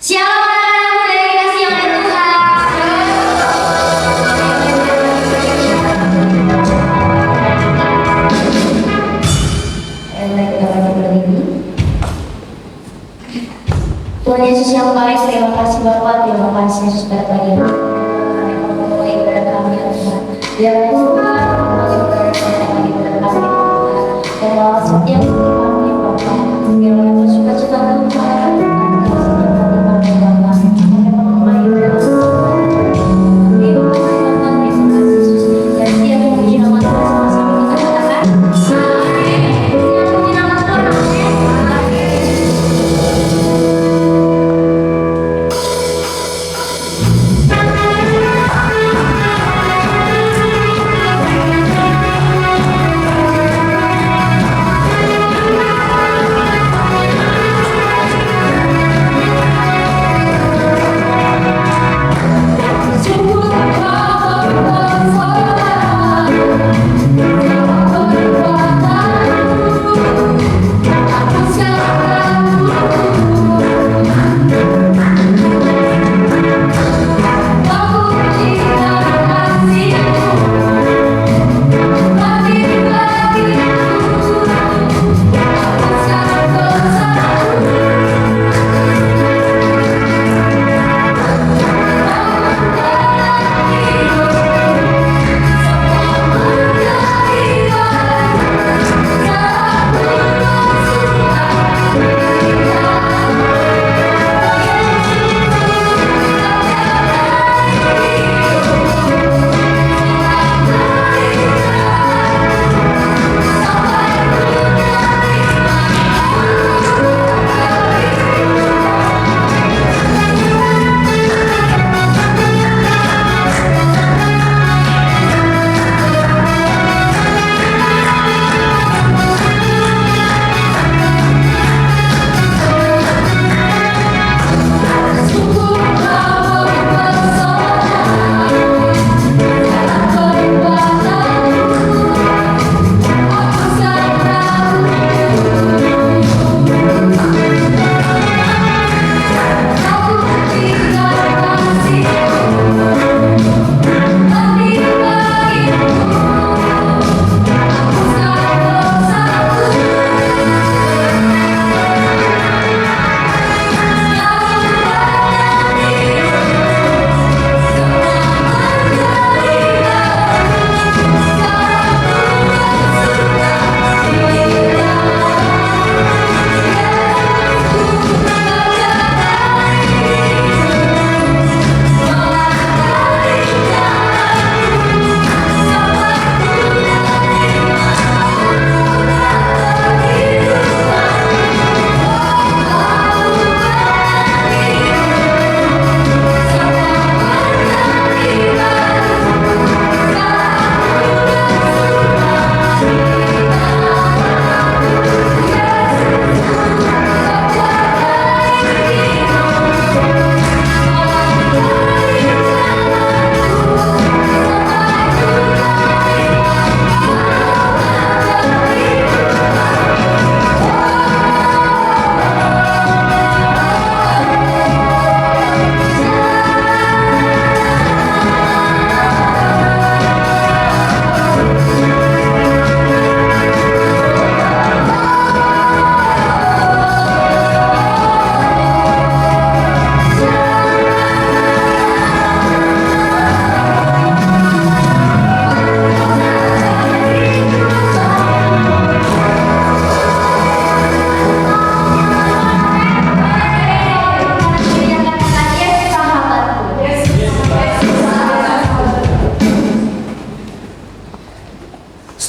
Shalom anak-anakku dari kasih oleh Tuhan. Mari kita berdiri. Tuhan Yesus yang baik, terima kasih Bapa, terima kasih Yesus pada pagi ini. Kami memulai ibadah kami ya Tuhan. Biar Tuhan memulai ibadah kami Tuhan. Dan dalam setiap kami Bapa, biar Tuhan sukacita Tuhan.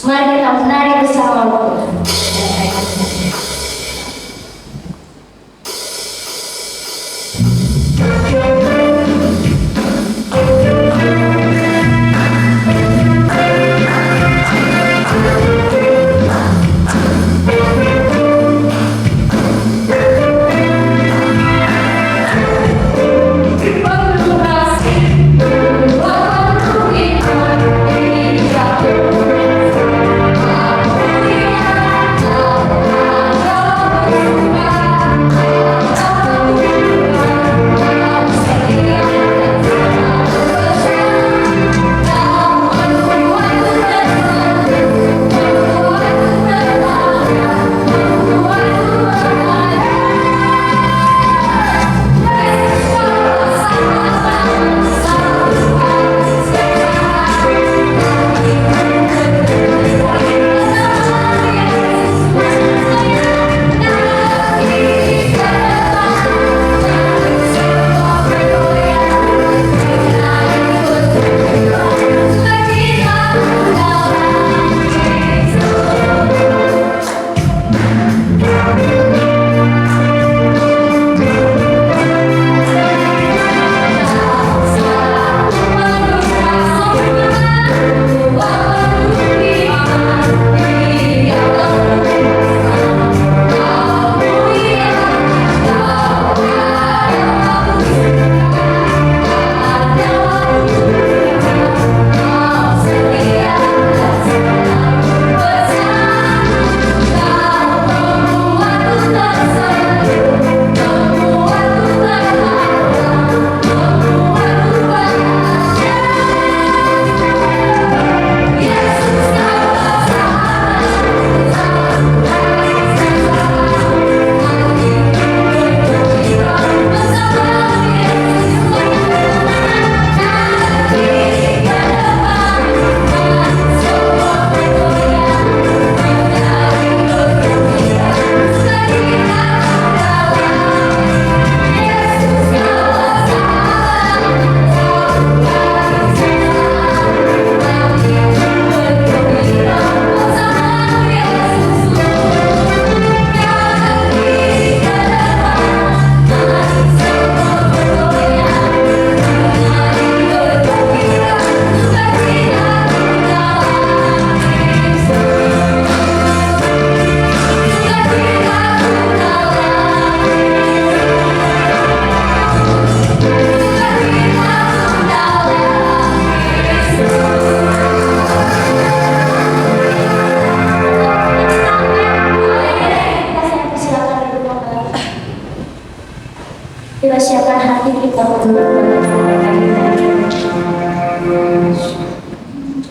Mari kita menari bersama Tuhan.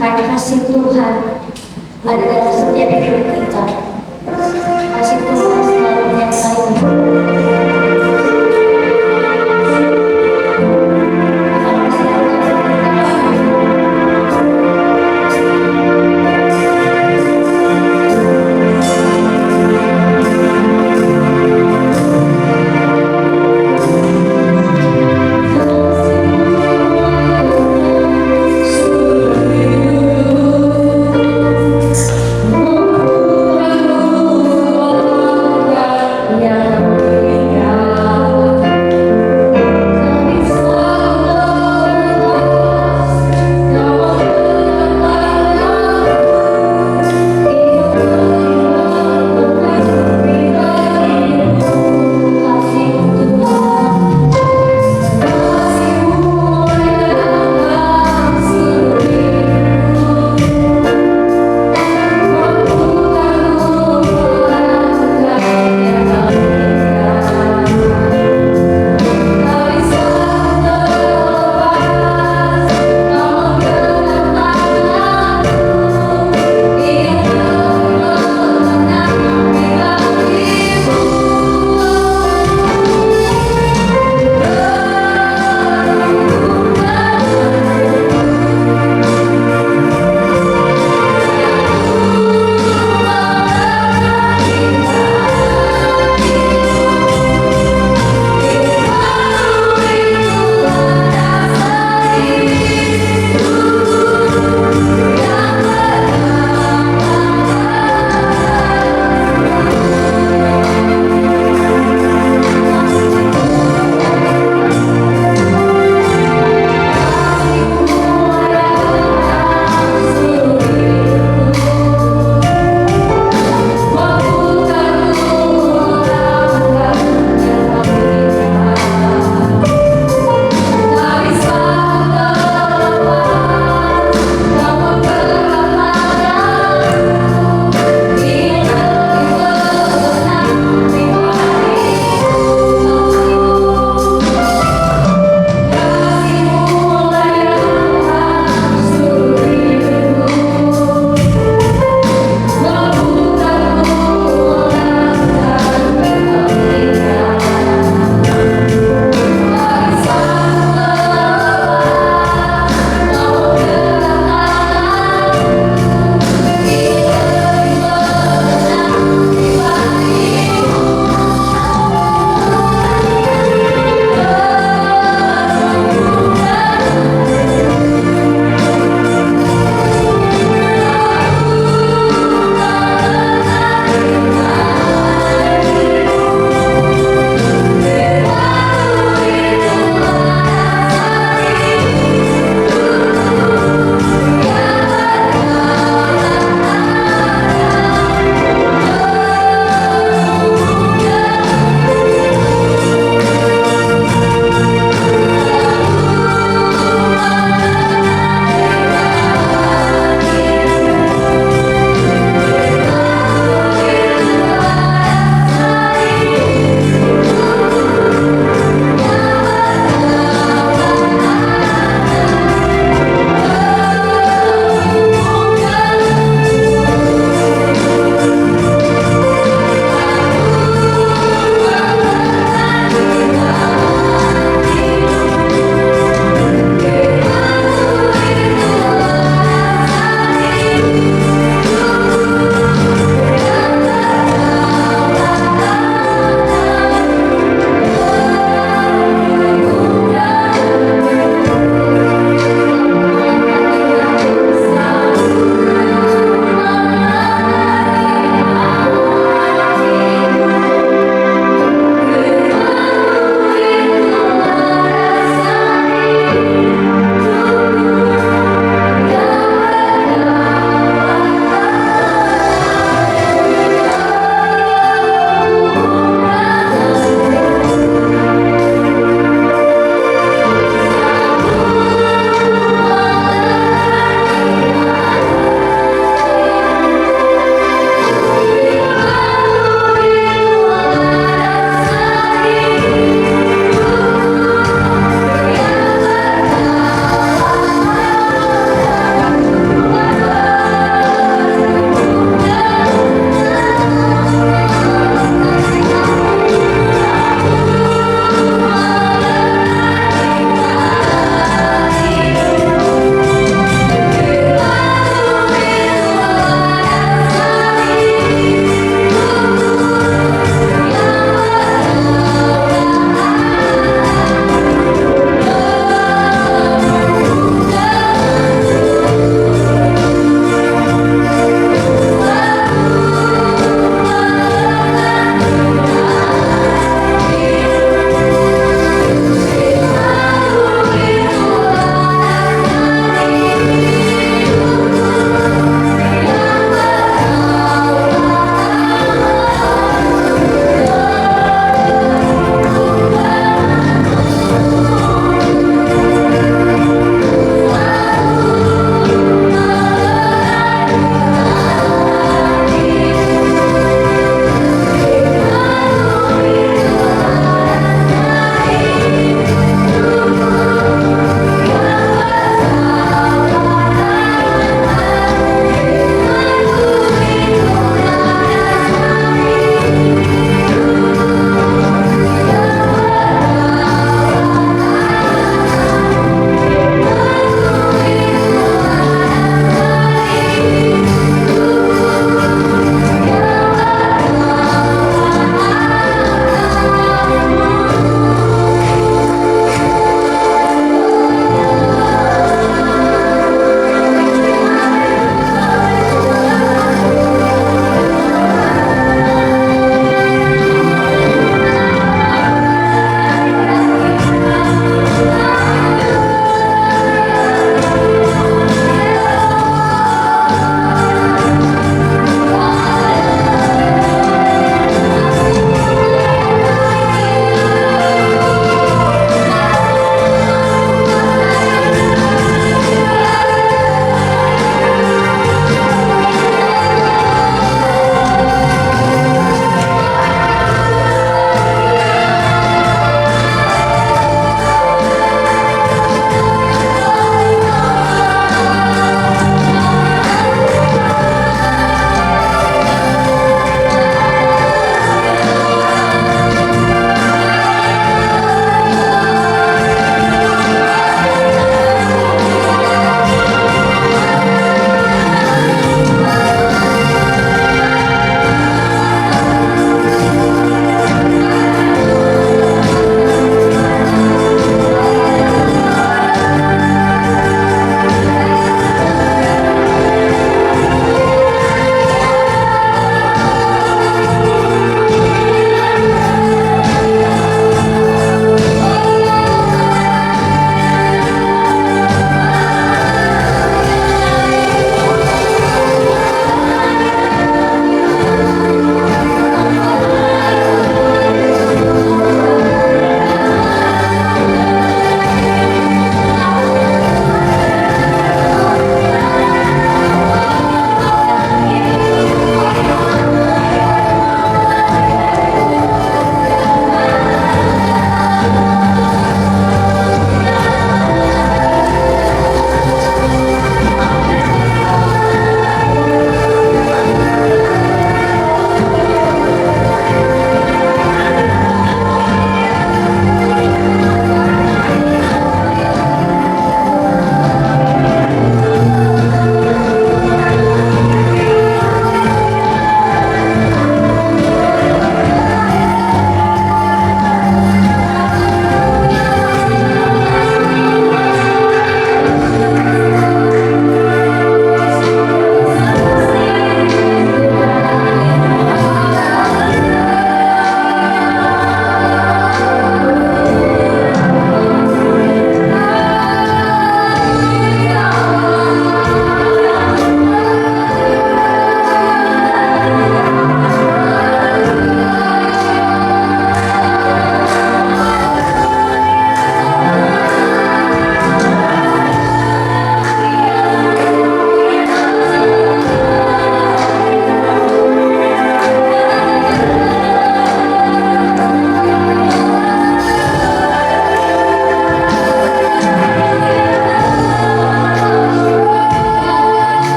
Hanya kasih Tuhan ada dalam setiap hidup kita. Kasih Tuhan selalu menyertai kita. Yang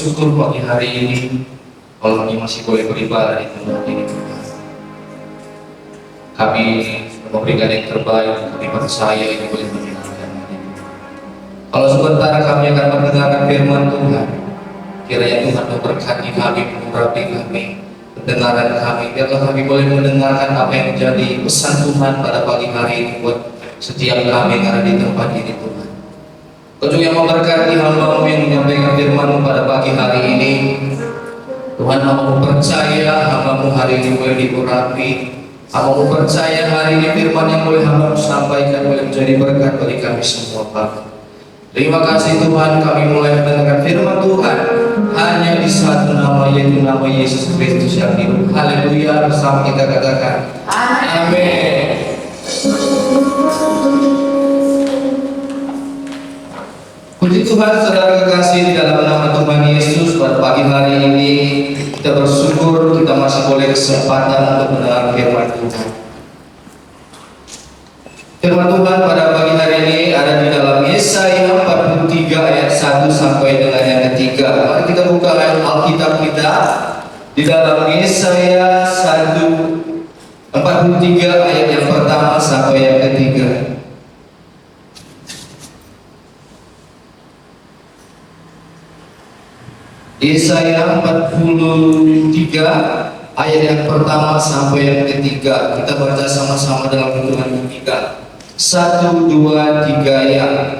bersyukur pagi hari ini kalau kami masih boleh beribadah di tempat ini. Kami memberikan yang terbaik, kami percaya ini boleh menyenangkan. Kalau sebentar kami akan mendengarkan firman Tuhan, kiranya Tuhan memberkati kami, mengurapi kami, pendengaran kami, biarlah kami boleh mendengarkan apa yang menjadi pesan Tuhan pada pagi hari ini buat setiap kami yang ada di tempat ini Tuhan. Kau juga yang memberkati hamba-Mu yang menyampaikan firman-Mu pada pagi hari ini. Tuhan, hamba-Mu percaya hamba-Mu hari ini boleh diurapi. Hamba-Mu percaya hari ini firman yang boleh hamba-Mu sampaikan boleh menjadi berkat bagi kami semua Pak. Terima kasih Tuhan, kami mulai mendengarkan firman Tuhan hanya di satu nama, yaitu nama Yesus Kristus yang hidup. Haleluya, bersama kita katakan amin. Puji Tuhan, saudara kekasih, di dalam nama Tuhan Yesus pada pagi hari ini kita bersyukur kita masih boleh kesempatan untuk mendengar firman Tuhan. Firman Tuhan pada pagi hari ini ada di dalam Yesaya 43 ayat 1 sampai dengan yang ketiga. Mari kita buka ayat Alkitab kita di dalam Yesaya 43 ayat yang pertama sampai yang ketiga. Yesaya 43 ayat yang pertama sampai yang ketiga. Kita baca sama-sama dalam hitungan ketiga. 1, 2, 3 ya.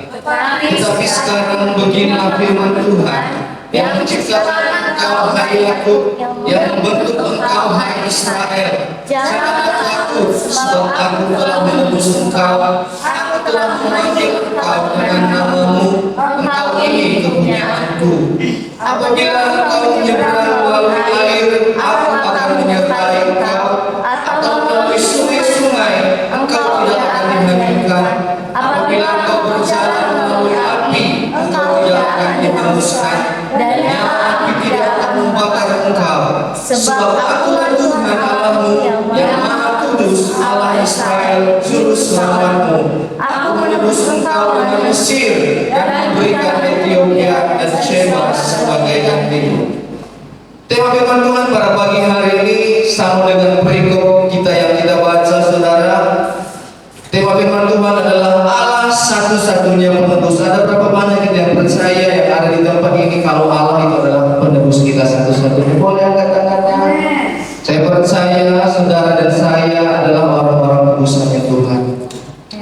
Tetapi sekarang beginilah firman Tuhan yang menciptakan engkau hai Yakub, yang membentuk engkau hai Israel. Janganlah takut, sebab aku telah menebus engkau. Aku telah memanggil engkau dengan namamu. Engkau ini kepunyaanku. Apabila engkau menyeberang melalui air, aku akan menyertai engkau. Atau melalui sungai-sungai, engkau tidak akan dihanyutkan. Apabila engkau berjalan melalui api, engkau tidak akan dihanguskan. Dan nyala api tidak akan membakar engkau. Sebab akulah Tuhan Allahmu yang Maha Kudus, Allah Israel, juru selamatmu. Aku menebus engkau dengan Mesir dan memberikan Ethiopia dan Sheba sebagai gantimu. Tema firman Tuhan pada pagi hari ini sama dengan perikop kita yang kita baca, saudara. Tema firman Tuhan adalah Allah satu-satunya penebus. Ada berapa banyak kita yang percaya yang ada di tempat ini kalau Allah itu adalah penebus kita satu-satunya? Boleh angkat tangannya? Saya percaya saudara dan saya adalah orang-orang tebusannya Tuhan.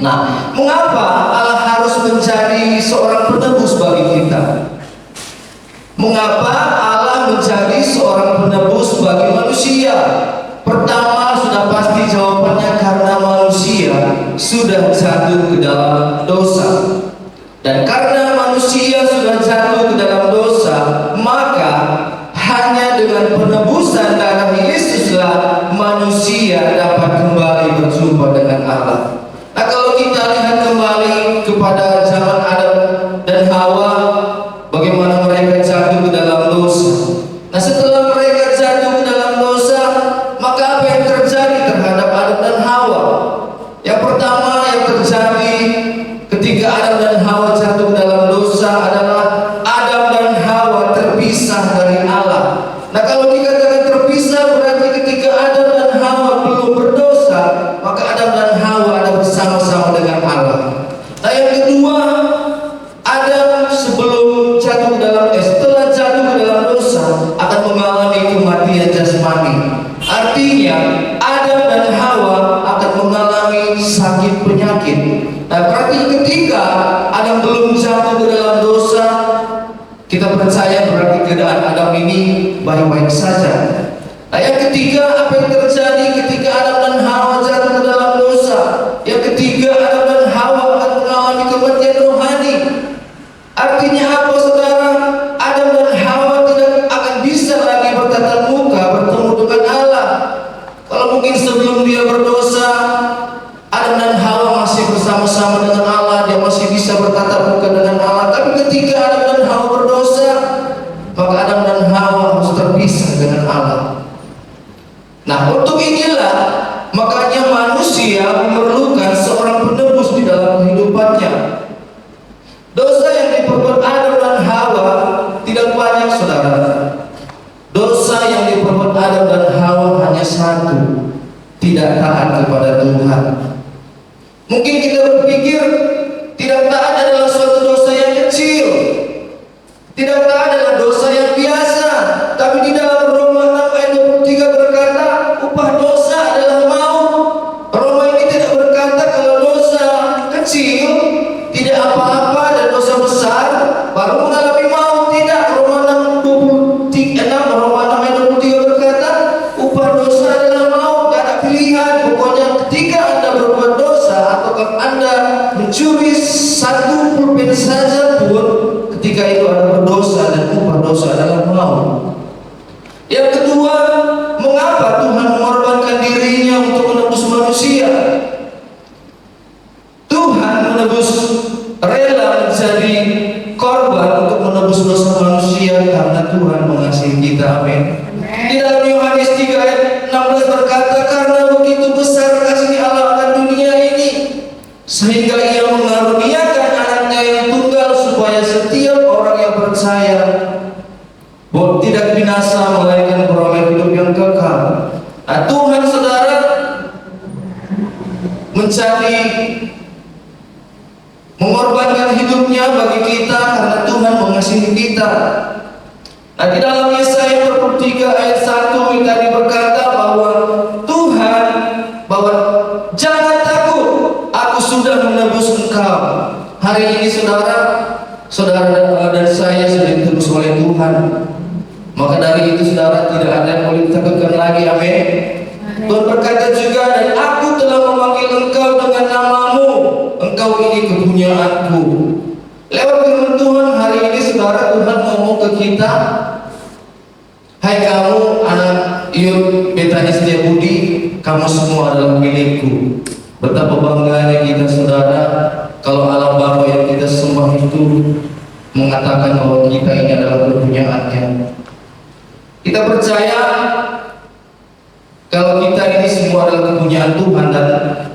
Nah, mengapa Allah harus menjadi seorang penebus bagi kita? Mengapa Allah menjadi seorang penebus bagi manusia? Pertama, sudah pasti jawabannya karena manusia sudah jatuh ke dalam dosa. Dan karena manusia sudah jatuh ke dalam dosa, maka hanya dengan penebusan darah Yesuslah manusia dapat kembali berjumpa dengan Allah. Nah, kalau kita lihat kembali kepada zaman Adam dan Hawa, bagaimana mereka jatuh ke dalam dosa. Nah, setelah mereka jatuh ke dalam dosa, maka apa yang terjadi terhadap Adam dan Hawa? Yang pertama yang terjadi ketika Adam dan Hawa jatuh ke dalam dosa adalah Adam dan Hawa terpisah dari Allah. Nah, kalau dikatakan terpisah berarti ketika Adam dan Hawa belum berdosa, maka Adam dan Hawa ada bersama-sama dengan Allah. Nah, yang kedua, Adam sebelum jatuh ke dalam setelah jatuh ke dalam dosa akan mengalami kematian jasmani. Artinya Adam dan Hawa akan mengalami sakit penyakit. Nah, berarti ketika Adam belum jatuh ke dalam dosa, kita percaya berarti keadaan Adam ini baik-baik saja. Nah, yang ketiga, apa yang terjadi ketika Adam dan Hawa jatuh ke dalam dosa? Yang ketiga, Adam dan Hawa akan mengalami kematian rohani. Artinya apa, saudara? Adam dan Hawa tidak akan bisa lagi bertatap muka bertemu dengan Allah. Kalau mungkin sebelum dia berdosa, Adam dan Hawa masih bersama-sama dengan Allah, dia masih bisa bertatap muka dengan Allah. Tapi ketika Adam dan Hawa berdosa, maka Adam dan Hawa harus terpisah dengan Allah. Nah, untuk inilah makanya manusia memerlukan seorang penebus di dalam kehidupannya. Dosa yang diperbuat Adam dan Hawa tidak banyak, saudara. perbuat Adam dan Hawa hanya satu, tidak taat kepada Tuhan. Mungkin kita berpikir tidak taat adalah suatu dosa yang kecil, tidak taat adalah dosa yang biasa. Tapi di dalam Roma 6 ayat 23 berkata, upah dosa adalah maut. Roma ini tidak berkata kalau dosa kecil tidak apa-apa dan dosa besar baru mengalami maut. Tidak. Roma 6 ayat 23 berkata, upah dosa adalah maut. Tidak ada pilihan. Pokoknya ketika Anda berbuat dosa atau Anda mencuri satu pulpen saja pun, ketika itu Anda berdosa dan upah dosa adalah maut. Yang kedua, mengapa Tuhan mengorbankan dirinya untuk menebus manusia? Tuhan rela menjadi korban untuk menebus dosa manusia karena Tuhan mengasihi kita. Amin. Di dalam Yohanes 3 ayat 16 berkata, karena begitu besar kasih Allah akan dunia ini, sehingga Ia mengaruniakan anaknya yang tunggal, supaya setiap orang yang percaya tidak binasa melainkan beroleh hidup yang kekal. Nah, Tuhan saudara mengorbankan hidupnya bagi kita karena Tuhan mengasihi kita. Nah, di dalam Yesaya 43 ayat 1 tadi berkata bahwa jangan takut, aku sudah menebus engkau. Hari ini saudara dan saya sudah ditebus oleh Tuhan. Maka dari itu saudara tidak ada yang boleh ditakutkan lagi. Amin. Tuhan berkata juga, dan aku telah memanggil engkau dengan namamu, engkau ini kepunyaanku. Lewat firman Tuhan hari ini saudara, Tuhan ngomong ke kita, hai kamu anak Yud Betani Setiabudi, kamu semua adalah milikku. Betapa bangganya kita saudara kalau Allah Bapa yang kita sembah itu mengatakan bahwa kita ini adalah kepunyaannya. Kita percaya kalau kita ini semua adalah kepunyaan Tuhan, dan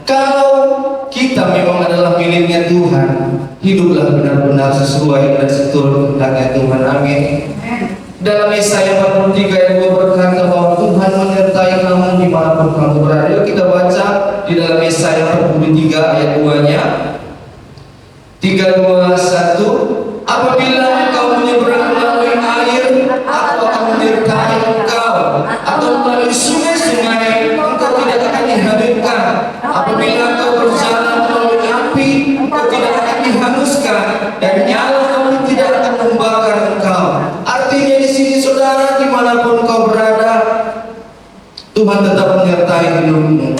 kalau kita memang adalah miliknya Tuhan, hiduplah benar-benar sesuai dan seturut kehendaknya Tuhan. Amin. Dalam Yesaya 43 ayat 2 berkata bahwa Tuhan menyertai kamu dimanapun kamu berada. Yuk kita baca di dalam Yesaya 43 ayat 2-nya. 3, 2, 1. Apabila engkau menyeberang melalui air, aku akan menyertai engkau, atau melalui sungai-sungai, engkau tidak akan dihadirkan. Apabila engkau berjalan melalui api, engkau tidak akan dihanguskan, dan nyala api tidak akan membakar engkau. Artinya di sini saudara, dimanapun engkau berada, Tuhan tetap menyertai hidupmu.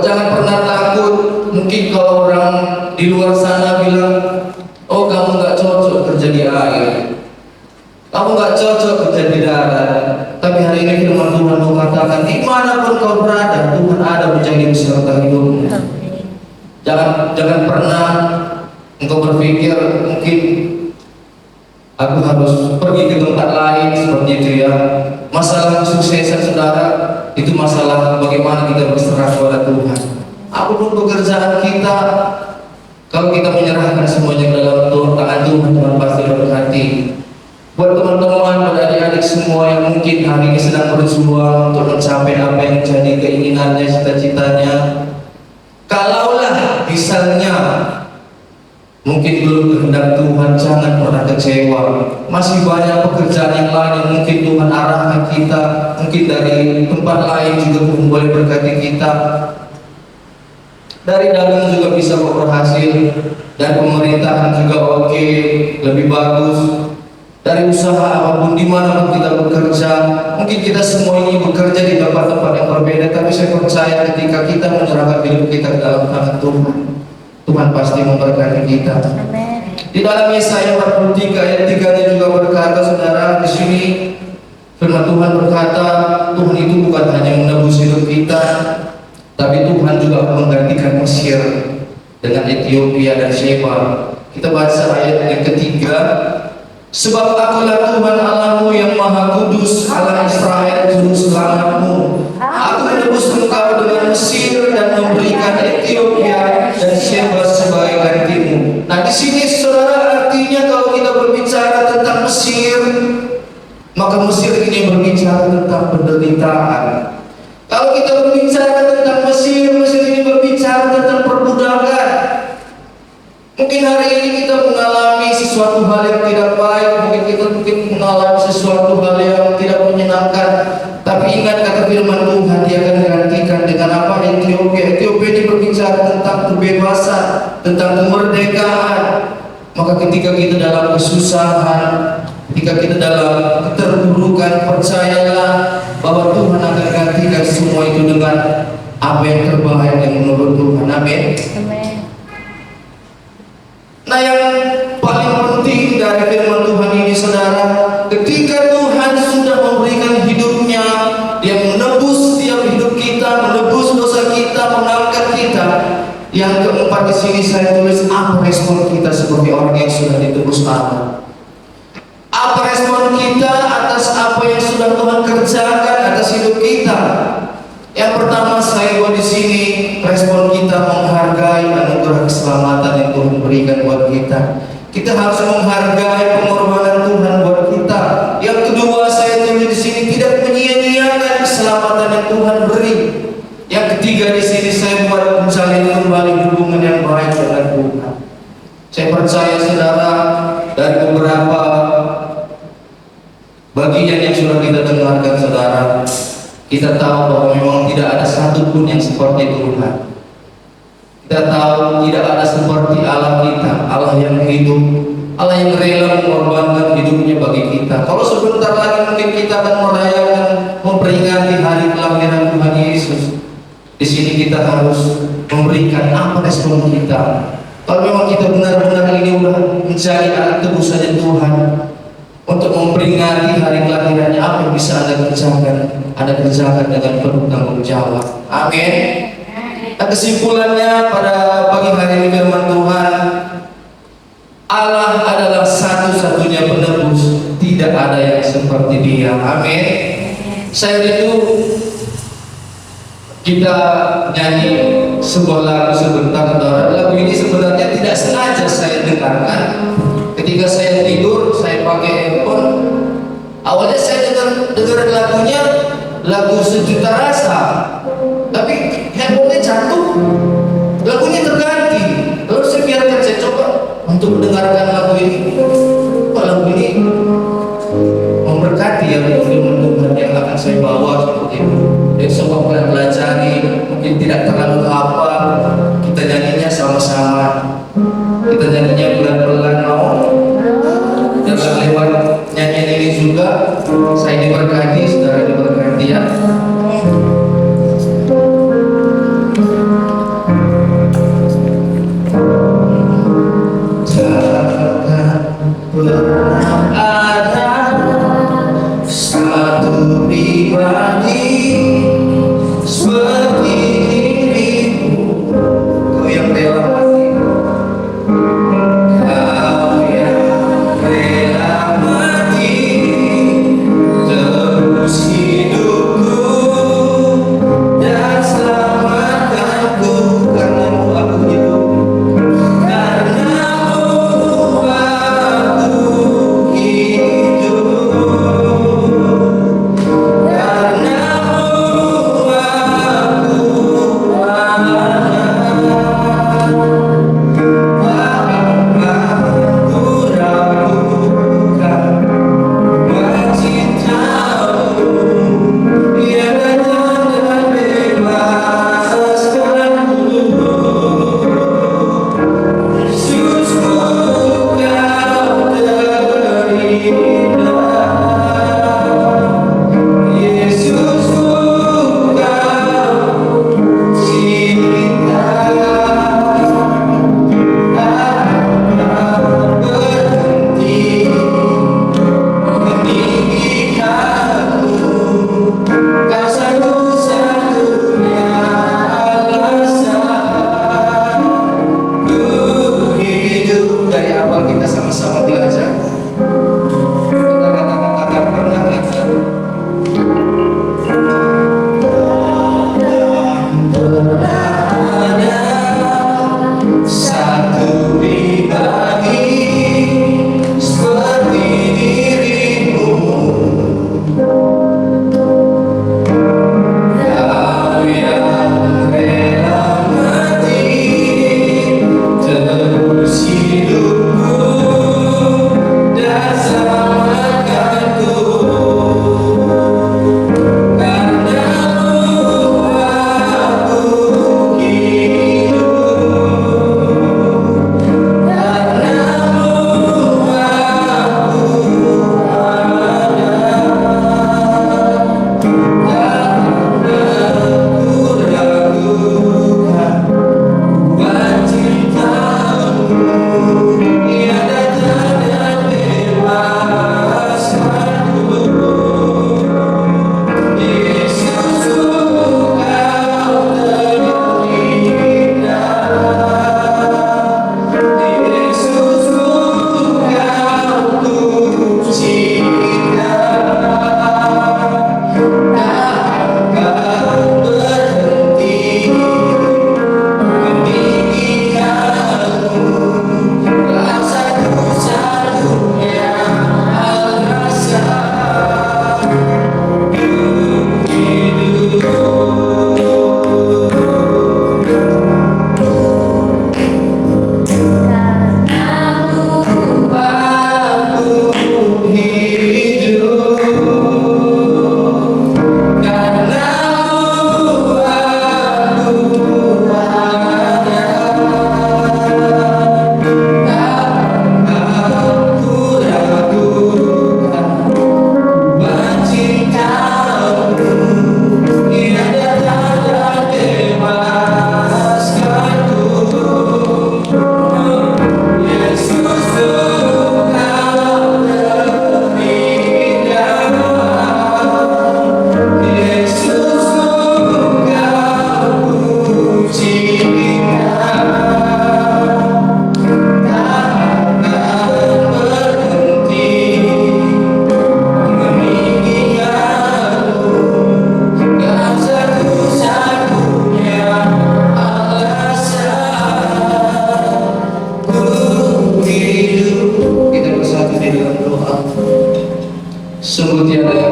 Jangan pernah takut. Mungkin kalau orang di luar sana bilang, oh kamu nggak cocok kerja di air, kamu nggak cocok kerja di darat. Tapi hari ini firman Tuhan mengatakan, dimanapun kau berada, Tuhan ada menjadi beserta hidupmu. Jangan pernah engkau berpikir mungkin aku harus pergi ke tempat lain seperti itu ya. Masalah kesuksesan saudara itu masalah bagaimana kita berserah kepada Tuhan. Apapun pekerjaan kita, kalau kita menyerahkan semuanya dalam tangan Tuhan, Tuhan pasti berkati. Buat teman-teman, buat adik-adik semua yang mungkin hari ini sedang berjuang untuk mencapai apa yang menjadi keinginannya, cita-citanya, kalaulah misalnya mungkin belum kehendak Tuhan, jangan pernah kecewa. Masih banyak pekerjaan yang lain yang mungkin Tuhan arahkan kita. Mungkin dari tempat lain juga Tuhan boleh berkati kita. Dari dalam juga bisa berhasil, dan pemerintahan juga oke, lebih bagus. Dari usaha apapun, dimanapun kita bekerja, mungkin kita semua ini bekerja di tempat-tempat yang berbeda, tapi saya percaya ketika kita menyerahkan hidup kita dalam tangan Tuhan, Tuhan pasti memberkati kita. Di dalam Yesaya 43 ayat 3-nya juga berkata, saudara, di sini firman Tuhan berkata, Tuhan itu bukan hanya menebus hidup kita, tapi Tuhan juga menggantikan Mesir dengan Ethiopia dan Sheba. Kita baca ayat yang ketiga. Sebab akulah Tuhan Allahmu yang maha kudus, Allah Israel juru selamatmu. Aku menebus engkau dengan Mesir dan memberikan Ethiopia dan Sheba sebagai gantimu. Nah di sini saudara, artinya kalau kita berbicara tentang Mesir, maka Mesir ini berbicara tentang penderitaan. Kalau kita berbicara tentang Mesir, Mesir ini berbicara tentang perbudakan. Mungkin hari ini kita mengalami sesuatu hal yang tidak baik, mungkin mengalami sesuatu hal yang tidak menyenangkan. Tapi ingat kata firman Tuhan, Dia akan gantikan dengan apa? Ethiopia. Ethiopia ini berbicara tentang kebebasan, tentang kemerdekaan. Maka ketika kita dalam kesusahan, ketika kita dalam keterpurukan, percayalah bahwa Tuhan akan gantikan semua itu dengan apa yang terbaik yang menurut Tuhan. Amin. Nah, yang paling penting dari firman Tuhan ini, saudara, ketika Tuhan sudah memberikan hidupnya, Dia menebus setiap hidup kita, menebus dosa kita, mengangkat kita. Yang keempat di sini saya tulis, apa respon kita sebagai orang yang sudah ditebus Allah? Apa respon kita atas apa yang sudah Tuhan kerjakan atas hidup kita? Yang pertama saya buat di sini, respon kita menghargai anugerah keselamatan yang Tuhan berikan buat kita. Kita harus menghargai pengorbanan Tuhan buat kita. Yang kedua saya tulis di sini, tidak menyia-nyiakan keselamatan yang Tuhan beri. Yang ketiga di sini saya buat menjalin kembali hubungan yang baik dengan Tuhan. Saya percaya saudara, dari beberapa bagian yang sudah kita dengarkan saudara, kita tahu bahwa memang tidak ada satupun yang seperti Tuhan. Kita tahu tidak ada seperti Allah kita, Allah yang hidup, Allah yang rela mengorbankan hidupnya bagi kita. Kalau sebentar lagi mungkin kita akan merayakan, memperingati hari kelahiran Tuhan Yesus. Di sini kita harus memberikan apa respon kita. Kalau memang kita benar-benar ini sudah menjadi anak tebusannya Tuhan, untuk memperingati hari kelahirannya, apa yang bisa Anda kerjakan? Anda kerjakan dengan penuh tanggung jawab. Amin. Nah, kesimpulannya pada pagi hari ini firman Tuhan, Allah adalah satu-satunya penebus, tidak ada yang seperti Dia. Amin. Saya rindu kita nyanyi sebuah lagu sebentar, saudara. Lagu ini sebenarnya tidak sengaja saya dengarkan. Ketika saya tidur, saya pakai handphone. Awalnya saya dengar lagunya, lagu Sejuta Rasa. Tapi handphonenya jatuh, lagunya terganti. Lalu saya biarkan, saya coba untuk mendengarkan lagu ini. Kok lagu ini memberkati ya, teman-teman yang akan saya bawa seperti itu. Dan semua pelajari, mungkin tidak terlalu apa, kita nyanyinya sama-sama. Kita nyanyinya pelan-pelan, mau. Jangan lewat nyanyian ini juga saya diberkati, saudara diberkati ya. Jangan pernah ada satu pribadi seperti dirimu, kau yang rela mati, kau yang rela mati, tebus hidupku dan selamatkanku. Karenamu aku hidup, karenamu aku hidup, karenamu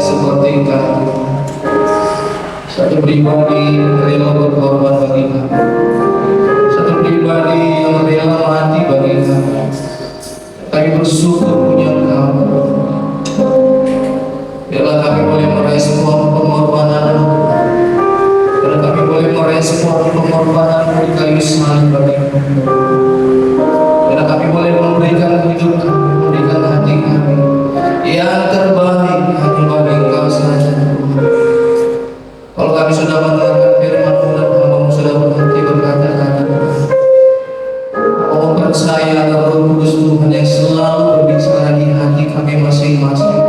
seperti kami. Satu pribadi rela berkorban bagi kami. Satu pribadi yang rela mati bagi kami. Kami bersyukur punya kamu. Biarlah kami boleh merespon pengorbanan, biarlah kami boleh merespon pengorbanan di kayu salib bagi kami. Biarlah kami boleh memberikan hidup kami, memberikan hati kami yang terbaik hanya bagi Engkau saja. Kalau kami sudah mendengarkan firman-Mu dan hamba-Mu sudah berhenti berkata-kata, oh percaya Roh Kudus Tuhan yang selalu berbicara di hati kami masing-masing,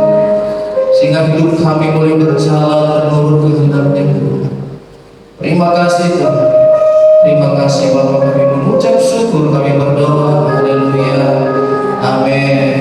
sehingga hidup kami boleh berjalan menurut kehendak-Nya Tuhan. Terima kasih Tuhan. Terima kasih Bapa, kami mengucap syukur, kami berdoa. Haleluya. Amin.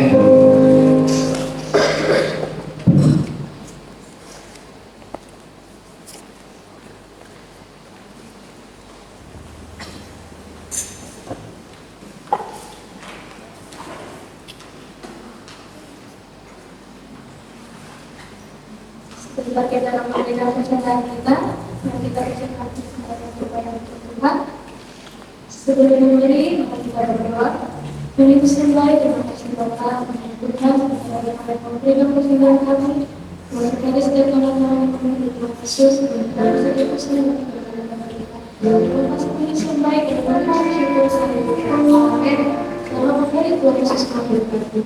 Seperti dalam pemberian pencerahan kita, yang kita ucapkan kepada Tuhan. Sebelum memberi, maka kita berdoa. Tuhan Yesus baik, terima kasih Bapa, Tuhan, bagaimana pemberian pencerahan kami. Mulai dari setiap orang-orang yang memiliki Tuhan Yesus, dan dari setiap pesan yang kita berikan. Terima kasih Tuhan Yesus baik, terima kasih Tuhan. Amin. Dalam memberi Tuhan Yesus kami berkati.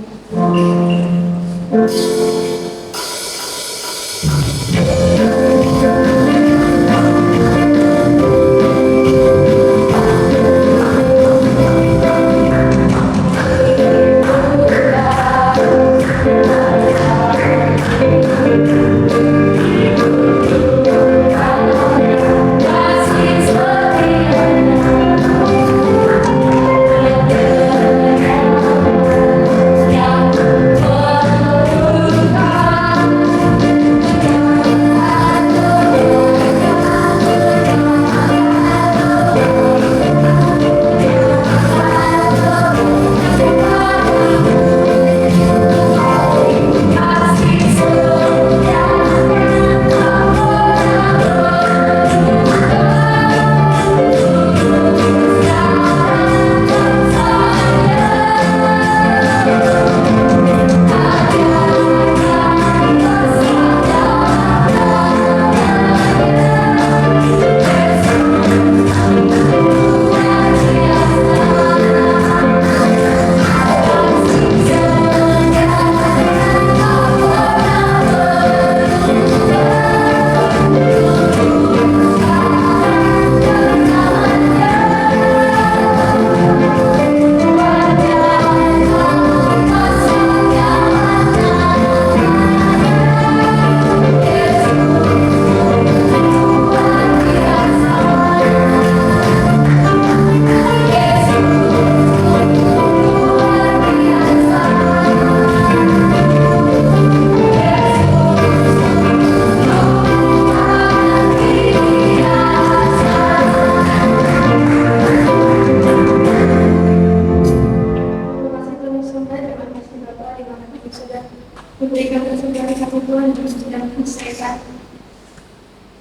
Memberikan kesempatan kami Tuhan untuk sedang menyelesaikan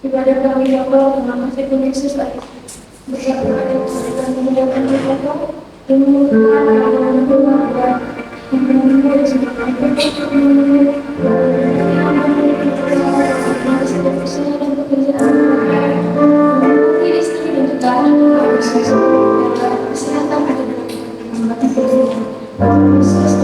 ibadah kami ya Allah. Terima kasih Tuhan Yesus lagi berkata dan memberikan kemuliaan kepada Kau dan memudahkan kami Tuhan dan mempermudah semua kami setiap usaha dan pekerjaan kami istri dan juga anak Yesus kesehatan ada dalam kami Yesus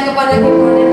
kepada kita.